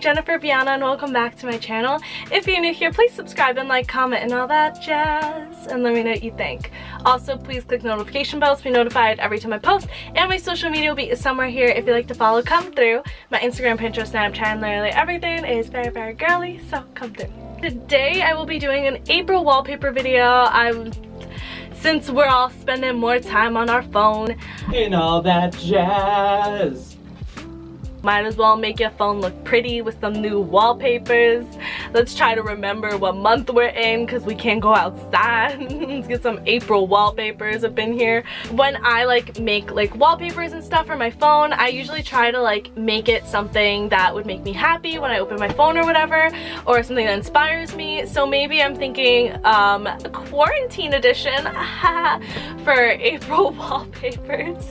Jennifer-Biana, and welcome back to my channel. If you're new here, please subscribe and like, comment, and all that jazz, and let me know what you think. Also, please click the notification bell to be notified every time I post, and my social media will be somewhere here if you'd like to follow. Come through. My Instagram, Pinterest, Snapchat, and literally everything is very, very girly, so come through. Today, I will be doing an April wallpaper video. Since we're all spending more time on our phone and all that jazz, might as well make your phone look pretty with some new wallpapers. Let's try to remember what month we're in because we can't go outside. Let's get some April wallpapers up in here. When I make wallpapers and stuff for my phone, I usually try to make it something that would make me happy when I open my phone or whatever, or something that inspires me. So maybe I'm thinking a quarantine edition for April wallpapers.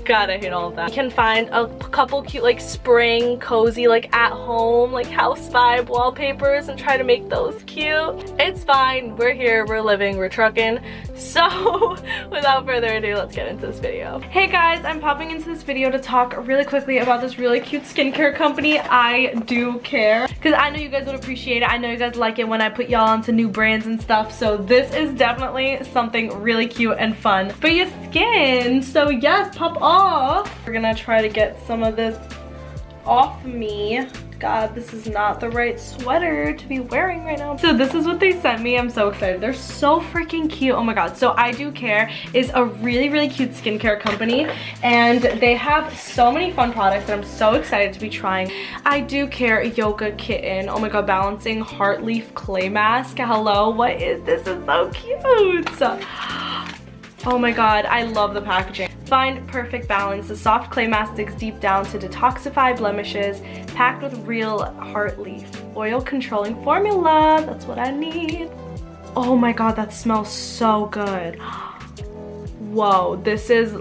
God, I hate all of that. You can find a couple cute spring cozy at home house vibe wallpapers and try to make those cute. It's fine, we're here, we're living, we're trucking. So without further ado, let's get into this video. Hey guys, I'm popping into this video to talk really quickly about this really cute skincare company. I do care because I know you guys would appreciate it. I know you guys like it when I put y'all onto new brands and stuff, so this is definitely something really cute and fun for your skin. So yes, pop off. We're gonna try to get some of this off me. God, this is not the right sweater to be wearing right now. So this is what they sent me. I'm so excited. They're so freaking cute. Oh my god. So I Do Care is a really, really cute skincare company, and they have so many fun products that I'm so excited to be trying. I Do Care Yoga Kitten. Oh my god, balancing heart leaf clay mask. Hello, what is this? Is so cute. Oh my god, I love the packaging. Find perfect balance. The soft clay mask digs deep down to detoxify blemishes, packed with real heart leaf oil controlling formula. That's what I need. Oh my god, that smells so good. Whoa, this is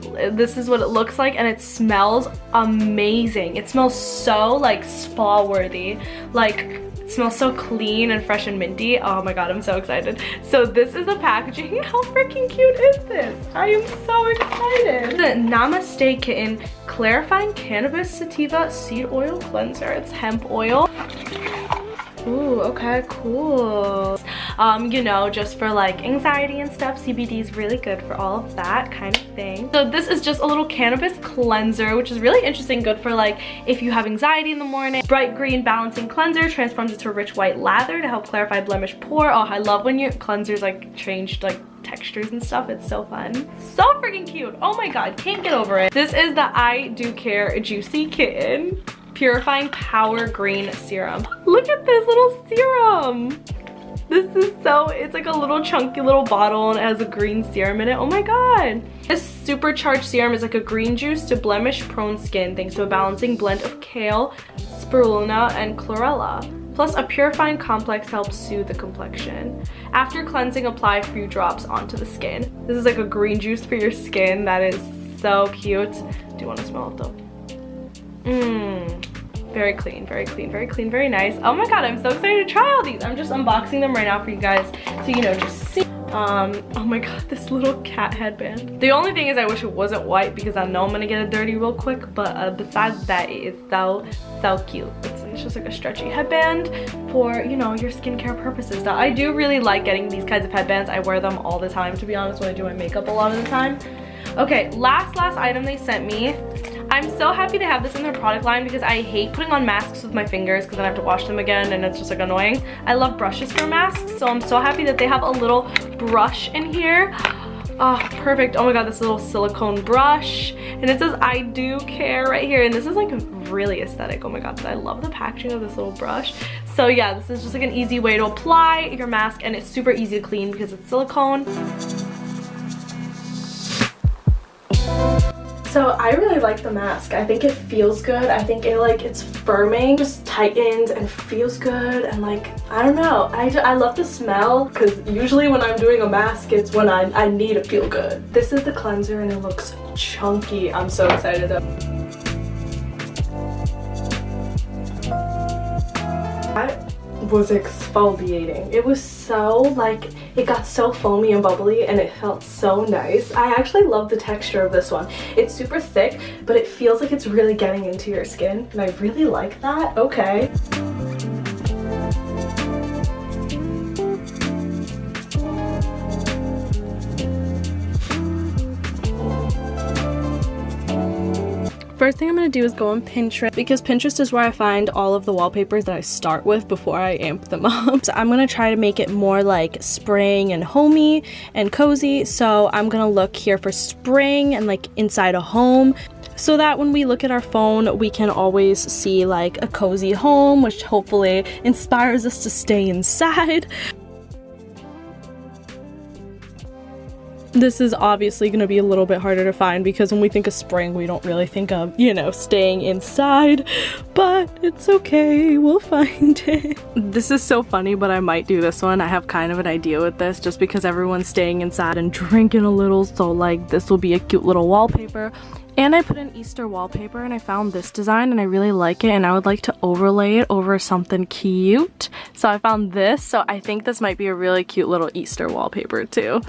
what it looks like, and it smells amazing. It smells so spa worthy. It smells so clean and fresh and minty. Oh my god, I'm so excited. So this is the packaging. How freaking cute is this? I am so excited. The Namaste Kitten Clarifying Cannabis Sativa Seed Oil Cleanser. It's hemp oil. Ooh, okay, cool. You know, just for anxiety and stuff, CBD is really good for all of that kind of thing. So this is just a little cannabis cleanser, which is really interesting, good for if you have anxiety in the morning. Bright green balancing cleanser transforms into a rich white lather to help clarify blemish pore. Oh, I love when your cleansers changed textures and stuff. It's so fun. So freaking cute. Oh my god, can't get over it. This is the I Do Care Juicy Kitten Purifying Power Green Serum. Look at this little serum. This is it's a little chunky little bottle, and it has a green serum in it. Oh my god. This supercharged serum is a green juice to blemish prone skin thanks to a balancing blend of kale, spirulina, and chlorella. Plus a purifying complex helps soothe the complexion. After cleansing, apply a few drops onto the skin. This is a green juice for your skin. That is so cute. Do you want to smell it though? Very clean, very clean, very clean, very nice. Oh my god, I'm so excited to try all these. I'm just unboxing them right now for you guys so just see. Oh my god, this little cat headband. The only thing is I wish it wasn't white because I know I'm gonna get it dirty real quick, but besides that, it is so cute. It's just a stretchy headband for, your skincare purposes. Now, I do really like getting these kinds of headbands. I wear them all the time, to be honest, when I do my makeup a lot of the time. Okay, last item they sent me. I'm so happy they have this in their product line because I hate putting on masks with my fingers because then I have to wash them again and it's just annoying. I love brushes for masks, so I'm so happy that they have a little brush in here. Oh, perfect. Oh my god, this little silicone brush. And it says I Do Care right here. And this is really aesthetic. Oh my god, I love the packaging of this little brush. So yeah, this is just an easy way to apply your mask, and it's super easy to clean because it's silicone. So I really like the mask. I think it feels good. I think it's firming, just tightens and feels good, and I don't know. I love the smell because usually when I'm doing a mask, it's when I need to feel good. This is the cleanser and it looks chunky. I'm so excited. That was exfoliating. It was so like, it got so foamy and bubbly and it felt so nice. I actually love the texture of this one. It's super thick, but it feels like it's really getting into your skin, and I really like that. Okay. First thing I'm going to do is go on Pinterest, because Pinterest is where I find all of the wallpapers that I start with before I amp them up. So I'm going to try to make it more like spring and homey and cozy. So I'm going to look here for spring and like inside a home, so that when we look at our phone, we can always see like a cozy home, which hopefully inspires us to stay inside. This is obviously going to be a little bit harder to find, because when we think of spring, we don't really think of, you know, staying inside, but it's okay, we'll find it. This is so funny, but I might do this one. I have kind of an idea with this, just because everyone's staying inside and drinking a little, so like this will be a cute little wallpaper. And I put in Easter wallpaper, and I found this design and I really like it, and I would like to overlay it over something cute. So I found this, so I think this might be a really cute little Easter wallpaper too.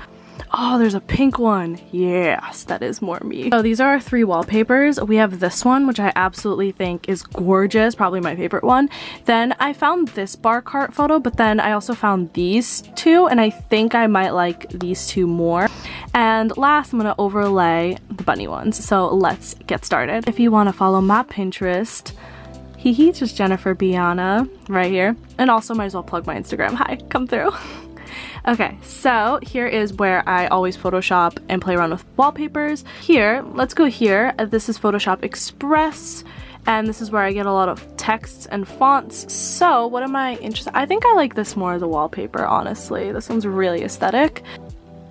Oh, there's a pink one. Yes, that is more me. So these are our 3 wallpapers. We have this one, which I absolutely think is gorgeous, probably my favorite one. Then I found this bar cart photo, but then I also found these 2, and I think I might like these 2 more. And last, I'm gonna overlay the bunny ones. So let's get started. If you wanna follow my Pinterest, just Jennifer-Biana right here. And also might as well plug my Instagram. Hi, come through. Okay, so here is where I always Photoshop and play around with wallpapers. Here, let's go here. This is Photoshop Express, and this is where I get a lot of texts and fonts. So what am I interested? I think I like this more as a wallpaper, honestly. This one's really aesthetic.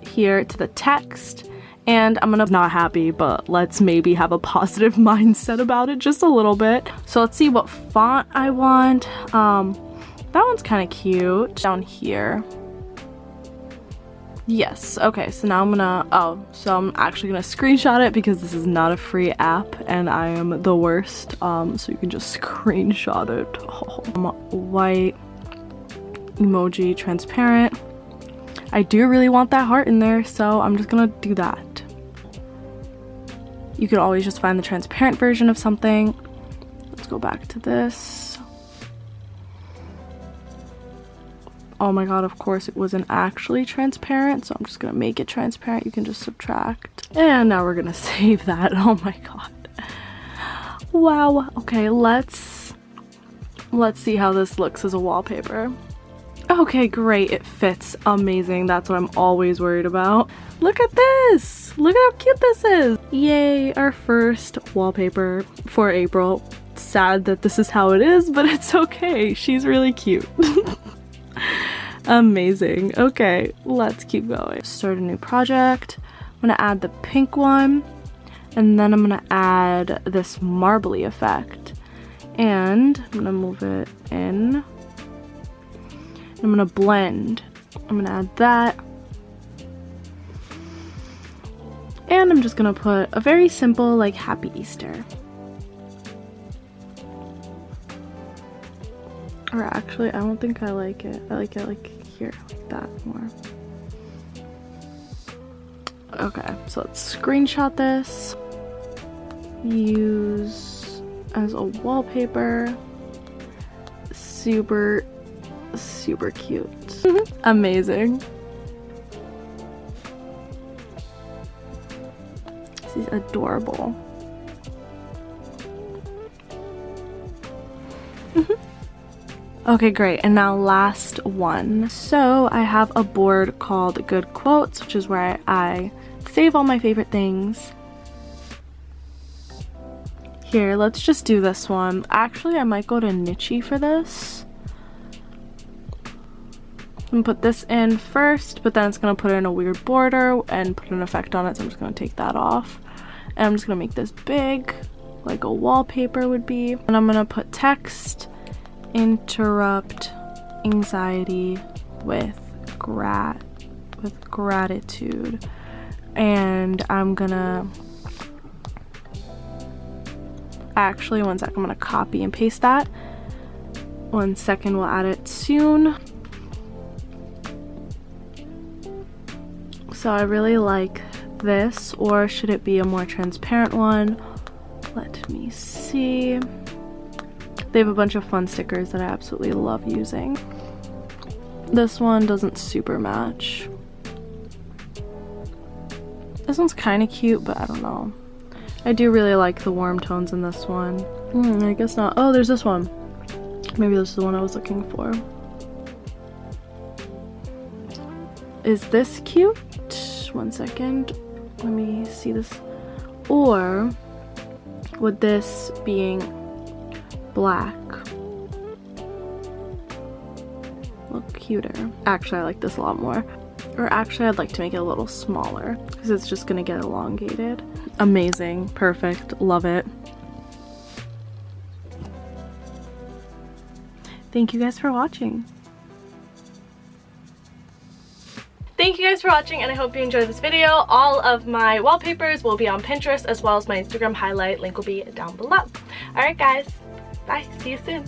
Here to the text, and I'm gonna not happy, but let's maybe have a positive mindset about it just a little bit. So let's see what font I want. That one's kind of cute. Down here. Yes, okay, so now I'm gonna, so I'm actually gonna screenshot it, because this is not a free app and I am the worst, so you can just screenshot it. White emoji, transparent. I do really want that heart in there, so I'm just gonna do that. You could always just find the transparent version of something. Let's go back to this. Oh my god, of course it wasn't actually transparent, so I'm just gonna make it transparent. You can just subtract. And now we're gonna save that. Oh my god. Wow. Okay, let's see how this looks as a wallpaper. Okay, great. It fits. Amazing. That's what I'm always worried about. Look at this! Look at how cute this is! Yay, our first wallpaper for April. Sad that this is how it is, but it's okay. She's really cute. Amazing. Okay, let's keep going. Start a new project. I'm gonna add the pink one, and then I'm gonna add this marbly effect, and I'm gonna move it in. I'm gonna blend. I'm gonna add that, and I'm just gonna put a very simple like Happy Easter. Or actually, I don't think I like it. I like it like here, like that more. Okay, so let's screenshot this. Use as a wallpaper. Super, super cute. Amazing. This is adorable. Okay, great. And now last one. So I have a board called Good Quotes, which is where I save all my favorite things. Here, let's just do this one. Actually, I might go to Niche for this. I'm gonna put this in first, but then it's gonna put in a weird border and put an effect on it, so I'm just gonna take that off. And I'm just gonna make this big, like a wallpaper would be. And I'm gonna put text. Interrupt anxiety with gratitude, and I'm gonna actually, one sec, I'm gonna copy and paste that, 1 second, we'll add it soon. So I really like this, or should it be a more transparent one? Let me see. They have a bunch of fun stickers that I absolutely love using. This one doesn't super match. This one's kind of cute, but I don't know. I do really like the warm tones in this one. I guess not. Oh, there's this one. Maybe this is the one I was looking for. Is this cute? 1 second. Let me see this. Or would this being black look cuter? Actually, I like this a lot more. Or actually, I'd like to make it a little smaller because it's just gonna get elongated. Amazing, perfect, love it. Thank you guys for watching. Thank you guys for watching, and I hope you enjoyed this video. All of my wallpapers will be on Pinterest, as well as my Instagram highlight. Link will be down below. Alright guys, bye, see you soon.